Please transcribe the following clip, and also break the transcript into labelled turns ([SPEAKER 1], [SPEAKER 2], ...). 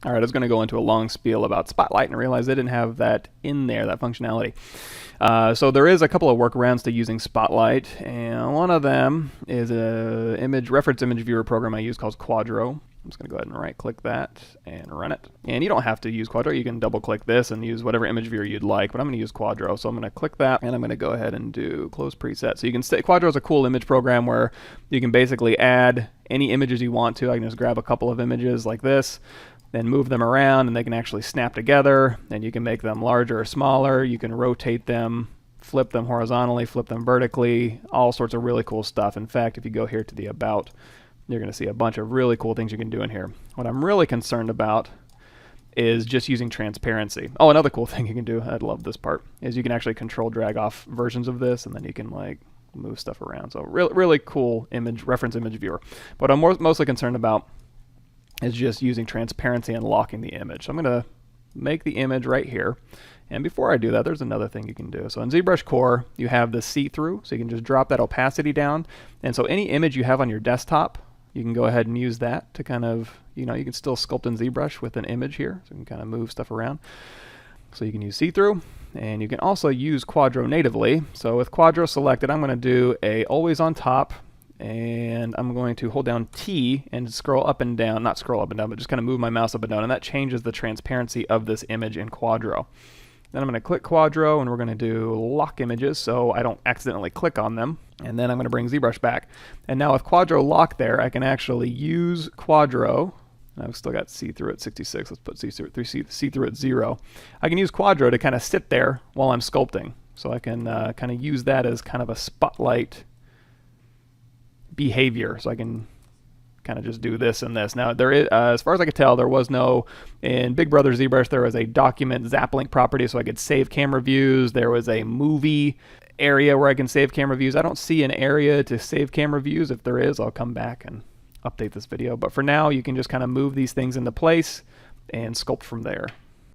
[SPEAKER 1] All right, I was going to go into a long spiel about Spotlight and realized I didn't have that in there, that functionality. So there is a couple of workarounds to using Spotlight, and one of them is a reference image viewer program I use called Kuadro. I'm just going to go ahead and right-click that and run it. And you don't have to use Kuadro. You can double-click this and use whatever image viewer you'd like, but I'm going to use Kuadro. So I'm going to click that, and I'm going to go ahead and do Close Preset. So you can Kuadro is a cool image program where you can basically add any images you want to. I can just grab a couple of images like this, then move them around, and they can actually snap together, and you can make them larger or smaller. You can rotate them, flip them horizontally, flip them vertically, all sorts of really cool stuff. In fact, if you go here to the About, you're going to see a bunch of really cool things you can do in here. What I'm really concerned about is just using transparency. Oh, another cool thing you can do, I love this part, is you can actually control drag off versions of this, and then you can like move stuff around. So really cool reference image viewer. What I'm mostly concerned about is just using transparency and locking the image. So I'm going to make the image right here. And before I do that, there's another thing you can do. So in ZBrush Core, you have the see-through, so you can just drop that opacity down. And so any image you have on your desktop, you can go ahead and use that to kind of, you can still sculpt in ZBrush with an image here, so you can kind of move stuff around. So you can use see-through, and you can also use Kuadro natively. So with Kuadro selected, I'm going to do a always on top, and I'm going to hold down T and scroll up and down, not scroll up and down, but just kind of move my mouse up and down, and that changes the transparency of this image in Kuadro. Then I'm going to click Kuadro, and we're going to do lock images so I don't accidentally click on them. And then I'm going to bring ZBrush back. And now with Kuadro locked there, I can actually use Kuadro. I've still got see-through at 66. Let's put see-through at 0. I can use Kuadro to kind of sit there while I'm sculpting. So I can kind of use that as kind of a spotlight behavior. So I can kind of just do this and this. Now, there is, as far as I could tell, there was no, in Big Brother ZBrush, there was a document zaplink property so I could save camera views. There was a movie area where I can save camera views. I don't see an area to save camera views. If there is, I'll come back and update this video. But for now, you can just kind of move these things into place and sculpt from there.